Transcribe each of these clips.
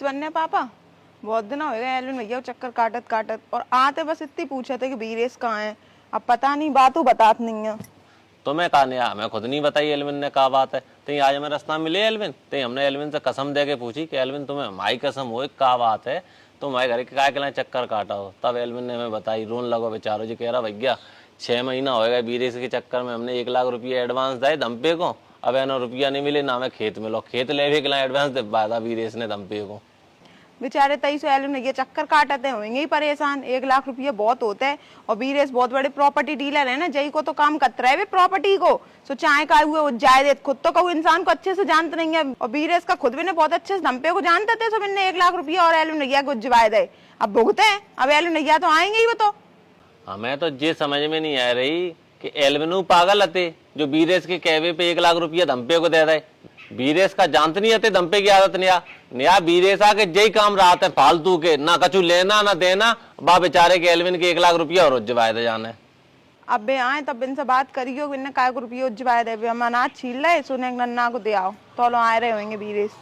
नमस्ते बन्ने पापा। बहुत दिन हो गए एलविन भैया को चक्कर काटत काटत, और आते बस इतनी पूछे थे कि बीरेस कहाँ है। अब पता नहीं, बातों बतात नहीं है। तुम्हें कहा नहीं, मैं खुद नहीं बताई एलविन ने कहा बात है। तो आज हमें रास्ता में मिले एलविन, तो हमने एलविन से कसम दे के पूछी कि एलविन तुम्हें हमारी कसम हो क्या बात है, तुम हमारे घर के काय के चक्कर काटा हो। तब एलविन ने हमें बताई। रोन लगो बेचारो जी, कह रहा भैया 6 महीना हो गया बीरेस के चक्कर में, हमने 1 लाख रुपये एडवांस दिए दम्पे को, अब है ना रुपया नहीं मिले ना हमें खेत मिलो, खेत ले भी एडवांस दे पाया था बीरेस ने दम्पे को। बेचारे 23 एलविन भैया चक्कर काटते होंगे ही परेशान। 1 लाख रुपये बहुत होते हैं, और बीरेस बहुत बड़े प्रॉपर्टी डीलर है ना, जई को तो काम करता है प्रॉपर्टी को। सो चाहे का हुए जायदे खुद तो कहूँ इंसान को अच्छे से जानते नहीं है, और बीरेस का खुद भी ने बहुत अच्छे से दम्पे को जानते थे। सो मैंने 1 लाख रुपया और एलविन भैया को जवाए दे, अब भुगते हैं। अब एलविन भैया तो आएंगे ही वो तो। हमें तो ये समझ में नहीं आ रही कि एलविन पागल हते जो बीरेस के कहवे पे 1 लाख रुपया दम्पे को दे रहे। बीरेस का जानते नहीं हते दम्पे की आदत नया बीरेस आके जय काम रात है फालतू के, ना कछु लेना ना देना, बा बेचारे के एलविन के 1 लाख रुपया और उज्जवाए दे जाने। अब बे आए तब इनसे बात करियो, इनने काय को रुपये उज्जवाए दे। हम अनाज छील रहे, सुने नन्ना को दे आओ तो लो आए रहे होंगे बीरेस।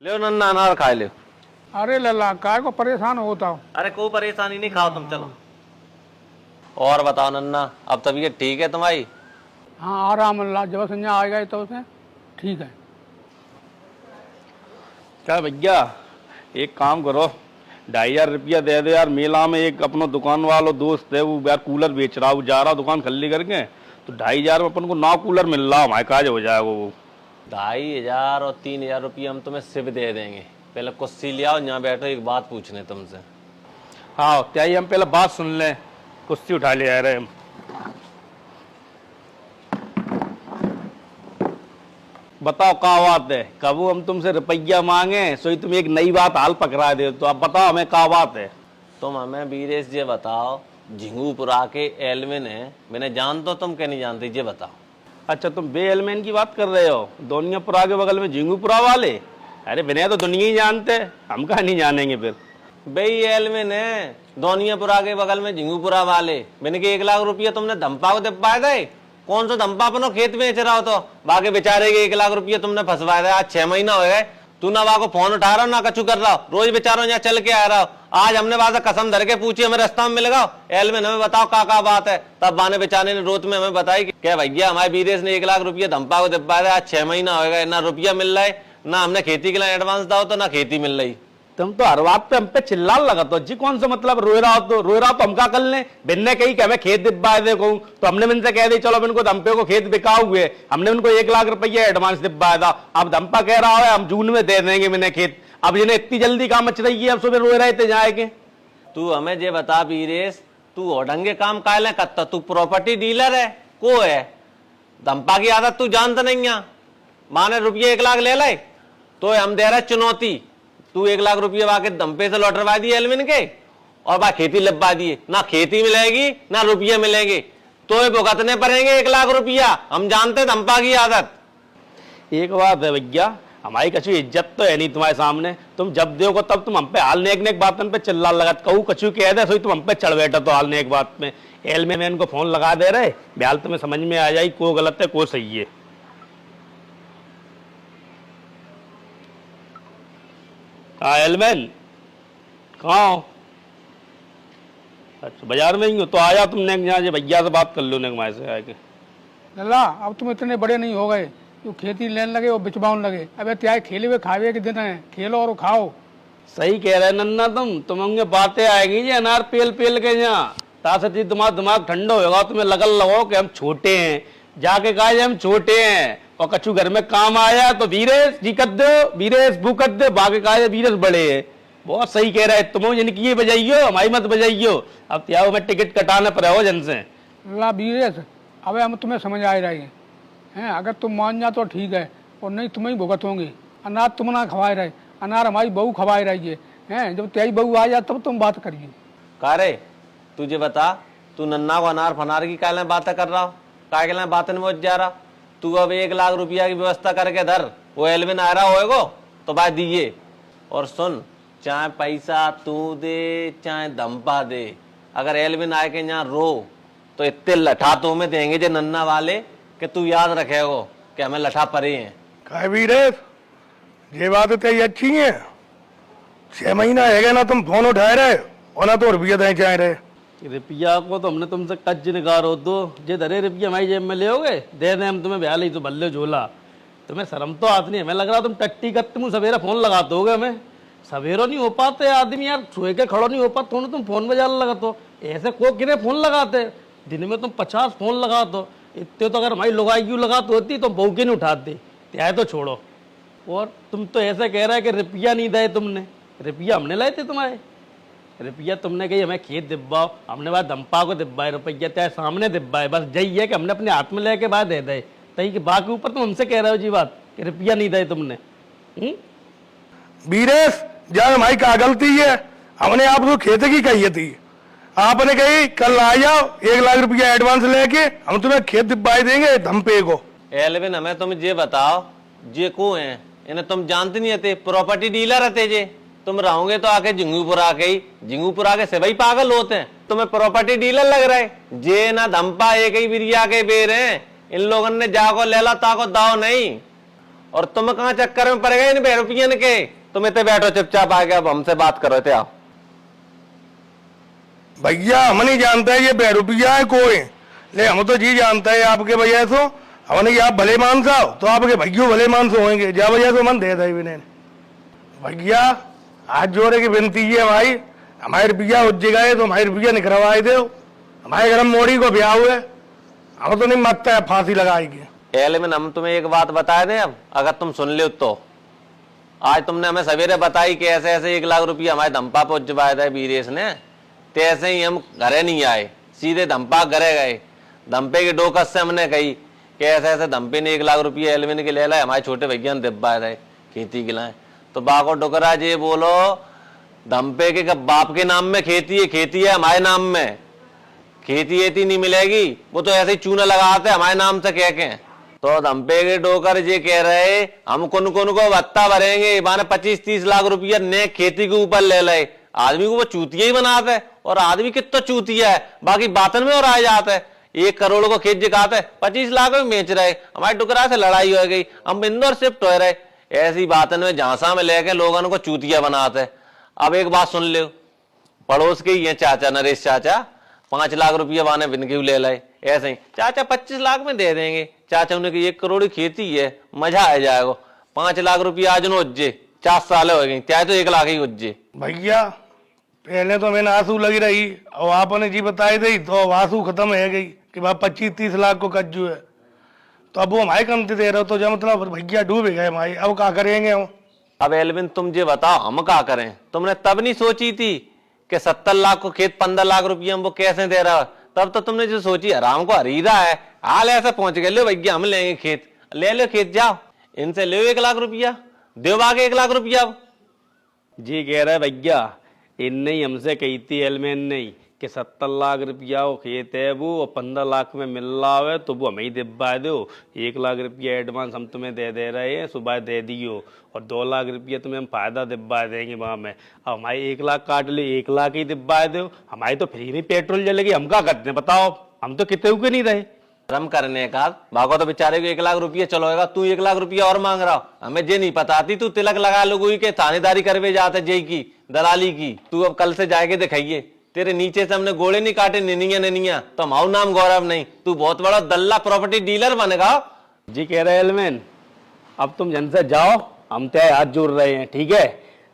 ले नन्ना अनार खा ले। अरे लल्ला काय को परेशान होता हो। अरे कोई परेशानी नहीं, खाओ तुम चलो। और बताओ नन्ना, अब तबीयत ठीक है तुम्हारी? हाँ आराम अल्लाह, जब संजय आएगा तो उसे ठीक है। क्या भैया एक काम करो, 2,500 रुपया दे दो यार। मेला में एक अपना दुकान वाला दोस्त है, वो यार कूलर बेच रहा, वो जा रहा दुकान खाली करके, तो 2,500 में अपन को ना कूलर मिल रहा, हमारे काज हो जाएगा वो। 2,500 और 3,000 रुपये हम तुम्हें सिर्फ दे देंगे। पहले कुर्सी ले आओ, यहाँ बैठो, एक बात पूछने तुमसे। हाँ क्या ही हम पहले बात सुन लें, कुर्सी उठा ले आ रहे हम। बताओ क्या बात है, कब हम तुमसे रुपया मांगे सोई तुम एक नई बात हाल पकड़ा दे, तो अब बताओ हमें क्या बात है। तुम हमें बीरेश जी बताओ, झिंगूपुरा के एलविन है, मैंने जान तो तुम क्या नहीं जानते, ये बताओ। अच्छा तुम बे एलमैन की बात कर रहे हो, दोनियापुरा के बगल में झिंगूपुरा वाले? अरे बिना तो दुनिया ही जानते, हम कहाँ नहीं जानेंगे फिर। भाई एलविन है दोनियापुरा के बगल में झिंगूपुरा वाले, मैंने के 1 लाख रुपया तुमने धम्पा को दे पाए थे। कौन सा धम्पा अपनो खेत बेच रहा हो, तो बाकी बेचारे के 1 लाख रुपया तुमने फंसवाया था। आज 6 महीना हो गए, तू ना वहां को फोन उठा रहा हो ना कछु कर रहा हो, रोज बेचारों यहाँ चल के आ रहा हो। आज हमने वहां से कसम धर के पूछी, हमें रास्ता में मिल गया एलविन, हमें बताओ क्या बात है। तब बाने बेचारे ने रोत में हमें बताई कि क्या भैया हमारे बीरेश ने 1 लाख रुपया धम्पा को दे पाया था। आज 6 महीना हो गए, ना रुपया मिल रहा है, ना हमने खेती के लिए एडवांस दाओ तो ना खेती मिल रही। तुम तो हर बात पे हम पे चिल्लाने लगा, तो जी कौन सा मतलब रोए रहा हो तो हम क्या कर लें। बिन्ने कही कि हमें खेत दिब्बा दे कहूं, तो हमने इनसे कह दी चलो इनको दम्पे को खेत बिकाओ हुए, हमने उनको 1 लाख रुपया एडवांस दिब्बा था। अब दम्पा कह रहा है हम जून में दे देंगे मैंने खेत। अब जिन्हें इतनी जल्दी काम मच रही है, अब सुबह रोए रहे थे जाएंगे। तू हमें ये बता बीरेश, तू ओढंगे काम काले करता, तू प्रॉपर्टी डीलर है को है, दम्पा की आदत तू जानता नहीं है। माने रुपये 1 लाख ले ले तो हम दे रहे चुनौती, तू 1 लाख रुपये वाके दम्पे से लौटवा दिए एलविन के, और बा खेती लबा दिए, ना खेती मिलेगी ना रुपये मिलेंगे, तो भुगतने पड़ेंगे 1 लाख रुपया। हम जानते दम्पा की आदत। एक बात है भैया, हमारी कछु इज्जत तो है नहीं तुम्हारे सामने, तुम जब देखो तब तुम हम पे हाल नेक नेक बातन पे चिल्ला लगा, कहूँ कछु कह दे सोई तुम हम पे चढ़ बैठा तो हाल नेक बात में। एल में इनको फोन लगा दे रहे, ब्याल तुम्हें समझ में आ जाए को गलत है को सही है। हाँ एलमैन कहाँ हो? अच्छा बाजार में ही हो, तो आया तुमने यहाँ भैया से बात कर लो ने से आके। लल्ला अब तुम इतने बड़े नहीं हो गए, तू खेती लेने लगे और बिचवाउन लगे। अब त्याग खेले हुए खावे के दिन है, खेलो और खाओ। सही कह रहे नन्ना, तुम होंगे बातें आएगी जी अनार पेल पेल के यहाँ तासती तुम्हारा दिमाग ठंडा होगा, तुम्हें लगल लगो कि हम छोटे हैं, जाके कहा हम छोटे हैं, और कछु घर में काम आया तो बीरेश जी कर दो, बीरेश भू कर दो, बाकी कहा बीरेश बड़े है। बहुत सही कह रहा है, तुम जिनकी ये बजाइयो हमारी मत बजाइयो। अब त्याग में टिकट कटाने पड़े हो जन से। लल्ला बीरेश अब हम तुम्हें समझ आ रही हैं, अगर तुम मान जा तो ठीक है, और नहीं तुम्हें ही भुगत होंगे। अनार तुम ना खवाए रहे, अनार हमारी बहू खवाए रही है। जब त्याई बहू आ जाए तब तुम बात करिए। कारे तुझे बता, तू नन्ना को अनार फनार की काले बातें कर रहा हो, काय के बातें में जा रहा। तू अब 1 लाख रुपया की व्यवस्था करके धर, वो एलविन आ रहा होएगो तो बात दीजिए। और सुन, चाहे पैसा तू दे चाहे दम्पा दे, अगर एलविन आए के यहाँ रो तो इतने लठा तो में देंगे जे नन्ना वाले कि तू याद रखेगो कि हमें लठा परे हैं। काय बीरेश ये बात तेरी अच्छी है। 6 महीना है गया ना तुम फोन उठाए रहे और ना तो रुपया दें चाह रहे। रुपया को तो हमने तुमसे कच्च निकार हो दो जे धरे रुपया हमारी जेब में ले होगे दे दें हम तुम्हें ब्याह ली तो बल्ले झोला। तुम्हें शर्म तो आती नहीं, हमें लग रहा तुम टट्टी करते मुँह सवेरा फोन लगाते होगे। हमें सवेरो नहीं हो पाते आदमी यार, सोए के खड़ो नहीं हो पाते तो तुम फोन बजा लगाते हो। ऐसे को किने फोन लगाते, दिन में तुम 50 फोन लगाते हो। इतने तो अगर हमारी लुगाई क्यों लगाती होती तो बहू के नहीं उठाती, त्याए तो छोड़ो। और तुम तो ऐसा कह रहा है कि रुपया नहीं दे तुमने, रुपया हमने लाए थे तुम्हारे। रुपया तुमने कही हमें खेत दिब्बाओ, हमने बात दंपा को दिब्बाए रुपया चाहे सामने दिब्बाए, बस यही है कि हमने अपने हाथ में लेके बाद दे दे। तही के बाकी ऊपर तुम हमसे कह रहे हो जी बात कि रुपया नहीं दे तुमने। वीरेश जान हमारी क्या गलती है, हमने आपको खेत की कही थी, आपने कही कल आ जाओ 1 लाख रुपया एडवांस लेके हम तुम्हें खेत दिब्बाई देंगे धमपे को। एलविन हमें तुम ये बताओ जे को है इन्हें तुम जानते नहीं थे, प्रॉपर्टी डीलर रहते जे। तुम रहोगे तो आके झिंगूपुर आके ही, झिंगूपुर आके से भाई पागल होते हैं। तुम्हें प्रॉपर्टी डीलर लग रहा है जे ना धम्पा एक ही बिरिया के बेर हैं। इन लोगों ने जाको लेला ताको दाओ नहीं। और तुम कहाँ चक्कर में पड़ गए इन बेरुपियन के। तुम इतने बैठो चुपचाप आके, अब हमसे बात करो थे आओ। भैया हम नहीं जानते ये बेरुपिया है कोई, ले हम तो जी जानते हैं आपके भैया तो हमने आप भले मानस हो तो आपके भैया भले मानस होंगे, जा भैया तो मन दे दे भैया। हाथ जोड़े की विनती है भाई, हमारे रुपया उज्ज गए तो हमारे रुपया निकलवाए दो। हमारे घर में मोड़ी को ब्याह हुए, हम तो नहीं मरता है फांसी लगाएगी। एलविन हम तुम्हें एक बात बताए दें, अब अगर तुम सुन लो तो आज तुमने हमें सवेरे बताई कि ऐसे ऐसे 1 लाख रुपया हमारे धम्पा पे उज्जवाया था वीरेश ने, तैसे ही हम घरे नहीं आए, सीधे धम्पा घरे गए। धम्पे की डोकस से हमने कही कि ऐसे ऐसे धम्पे ने 1 लाख रुपया एलविन के ले लाए, हमारे छोटे भैया ने दिब्बाए थे खेती के लाए। तो बाको डोकरा जी बोलो धम्पे के बाप के नाम में खेती है हमारे नाम में, खेती एती नहीं मिलेगी। वो तो ऐसे ही चूना लगाते हमारे नाम से कह के। तो धम्पे के डोकर जी कह रहे हम कुन को भत्ता भरेंगे, माने 25-30 लाख रुपया ने खेती के ऊपर ले ले। आदमी को वो चूतिया ही बनाते है, और आदमी कितना चूतिया है, बाकी बातन में और आ जाता है। 1 करोड़ को खेत जिकाते 25 लाख में बेच रहे। हमारे डुकरा से लड़ाई हो गई, हम इंदौर शिफ्ट हो रहे। ऐसी बातन में झांसा में लेके लोगों को चूतिया बनाते। अब एक बात सुन लो, पड़ोस के ही है चाचा नरेश चाचा, 5 लाख रुपया वाने बिन के ले लाए। ऐसे ही चाचा 25 लाख में दे देंगे। चाचा उन्हें 1 करोड़ की खेती है, मजा आ जाएगा। 5 लाख रुपया आज नो उज्जे 4 साल हो गई, चाहे तो 1 लाख ही उज्जे। भैया पहले तो मैंने आंसू लगी रही और आपने जी बताई दी तो आंसू खत्म है गई कि भाई 25-30 लाख को कज्जू है। तो अब वो हमारे कमती दे रहे हो तो जब मतलब भैया डूब गए हमारे, अब क्या करेंगे हम। अब एलविन तुम ये बताओ हम क्या करें। तुमने तब नहीं सोची थी कि 70 लाख को खेत 15 लाख रुपया हम वो कैसे दे रहा है। तब तो तुमने जो सोची हराम को हरीदा है। हाल ऐसे पहुंच गए, लो भैया हम लेंगे खेत, ले लो खेत, जाओ इनसे ले 1 लाख रुपया, दो बागे 1 लाख रुपया। जी कह रहा है भैया, इनने ही हमसे कही थी एलमैन ने कि 70 लाख रुपया वो खेत है वो, और 15 लाख में मिल रहा है तो वो हमें ही दिब्बा दो। 1 लाख रुपया एडवांस हम तुम्हें दे रहे हैं, सुबह दे दियो, और 2 लाख रुपया तुम्हें हम फायदा दिब्बा देंगे वहाँ में। अब हमारे 1 लाख काट ली, 1 लाख ही दिब्बा दो। हमारी तो फ्री में पेट्रोल जलेगी, हम क्या करते हैं बताओ। हम तो कितने के नहीं रहे रम करने का। भागो तो बेचारे को 1 लाख रुपया चलोगा, तू 1 लाख रुपया और मांग रहा हो। हमें जे नहीं पता थी, तू तिलक लगा लोगों के थानेदारी करवे जाते जय की दलाली की। तू अब कल से जाके दिखाइए, तेरे नीचे से हमने गोले नहीं काटे निनिया तो हमारा नाम गौरव नहीं, तू बहुत बड़ा दल्ला प्रॉपर्टी डीलर बनेगा। जी कह रहे एलमैन, अब तुम जन से जाओ, हम तो हाथ जोड़ रहे हैं, ठीक है।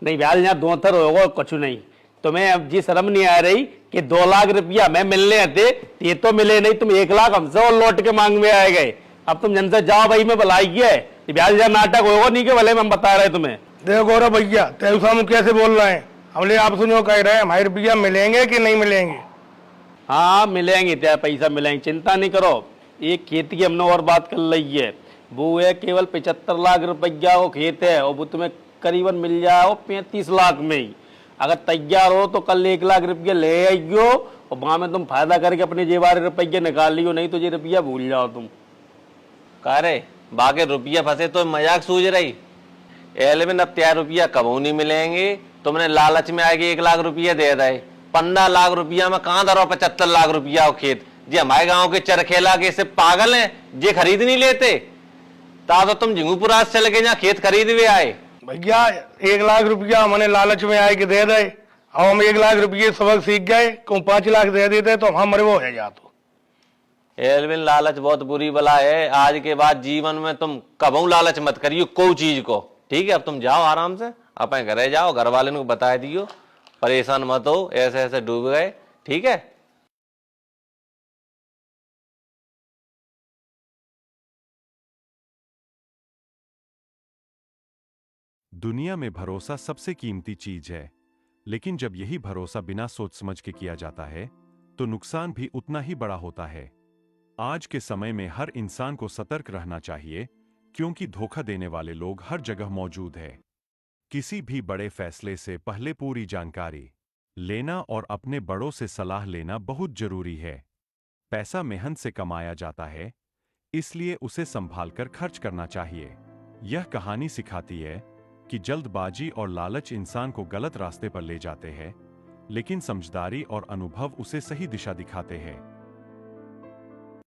नहीं ब्याल यहाँ 2 थर होगा कुछ नहीं। तुम्हें अब जी शर्म नहीं आ रही कि 2 लाख रुपया हमें मिलने थे, ये तो मिले नहीं, तुम 1 लाख हमसे और लौट के मांग में आए गए। अब तुम जन से जाओ भाई, मैं भलाई किया है ब्याल जहाँ नाटक होगा नहीं के भले में हम बता रहे तुम्हें। देखो गौरव भैया तेरे सामने कैसे बोल रहे हैं, हमने आप सुनो कह रहे हैं हमारे रुपया मिलेंगे कि नहीं मिलेंगे। हाँ मिलेंगे, क्या पैसा मिलेंगे, चिंता नहीं करो। एक खेत की हमने और बात कर ली है, वो है केवल 75 लाख रुपया वो खेत है, और वो तुम्हें करीबन मिल जाओ 35 लाख में ही। अगर तैयार हो तो कल 1 लाख रुपया ले आइयो, और वहां में तुम फायदा करके अपने जेबारे रुपये निकाल लियो, नहीं तो ये रुपया भूल जाओ तुम। कह रहे बाकी रुपया फंसे तो मजाक सूझ रही। एलविन अब 3 रुपया कबू नहीं मिलेंगे। तुमने लालच में आएगी 1 लाख रुपया दे रहे, 15 लाख रुपया में कहां धरो 75 लाख रुपया हो खेत। जी हमारे गांव के चरखेला के से पागल हैं, जे खरीद नहीं लेते। ता तो तुम झिंगूपुरा से चले गए जहाँ खेत खरीद भी आए। भैया 1 लाख रुपया हमने लालच में आए के दे दे, अब हम 1 लाख रुपये सबक सीख गए, को 5 लाख दे देते तो हमारे वो है जा। तो एल्विन लालच बहुत बुरी बला है। आज के बाद जीवन में तुम कबू लालच मत करियो कोई चीज को, ठीक है? अब तुम जाओ आराम से, अपने घरे जाओ, घर वाले को बता दियो, परेशान मत हो, ऐसे ऐसे डूब गए, ठीक है? दुनिया में भरोसा सबसे कीमती चीज है, लेकिन जब यही भरोसा बिना सोच समझ के किया जाता है तो नुकसान भी उतना ही बड़ा होता है। आज के समय में हर इंसान को सतर्क रहना चाहिए, क्योंकि धोखा देने वाले लोग हर जगह मौजूद है। किसी भी बड़े फैसले से पहले पूरी जानकारी लेना और अपने बड़ों से सलाह लेना बहुत जरूरी है। पैसा मेहनत से कमाया जाता है, इसलिए उसे संभाल कर खर्च करना चाहिए। यह कहानी सिखाती है कि जल्दबाजी और लालच इंसान को गलत रास्ते पर ले जाते हैं, लेकिन समझदारी और अनुभव उसे सही दिशा दिखाते हैं।